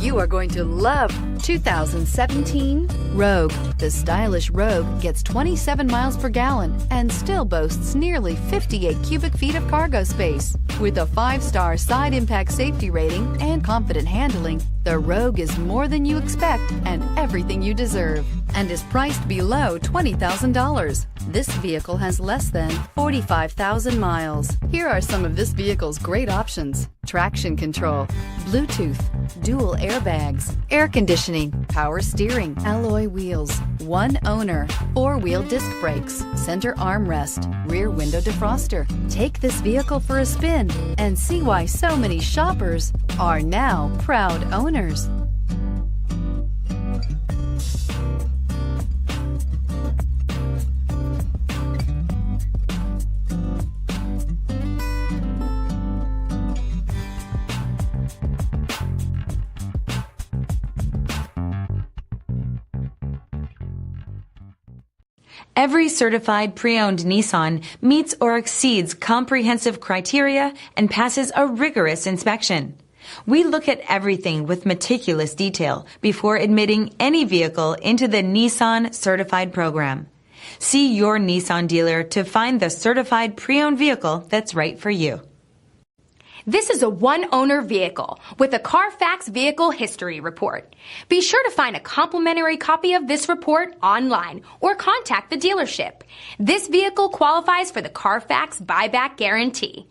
You are going to love 2017 Rogue. The stylish Rogue gets 27 miles per gallon and still boasts nearly 58 cubic feet of cargo space. With a 5-star side impact safety rating and confident handling, the Rogue is more than you expect and everything you deserve, and is priced below $20,000. This vehicle has less than 45,000 miles. Here are some of this vehicle's great options: traction control, Bluetooth, dual airbags, air conditioning, power steering, alloy wheels, one owner, 4-wheel disc brakes, center armrest, rear window defroster. Take this vehicle for a spin and see why so many shoppers are now proud owners. Every certified pre-owned Nissan meets or exceeds comprehensive criteria and passes a rigorous inspection. We look at everything with meticulous detail before admitting any vehicle into the Nissan Certified Program. See your Nissan dealer to find the certified pre-owned vehicle that's right for you. This is a one-owner vehicle with a CARFAX Vehicle History Report. Be sure to find a complimentary copy of this report online or contact the dealership. This vehicle qualifies for the CARFAX Buyback Guarantee.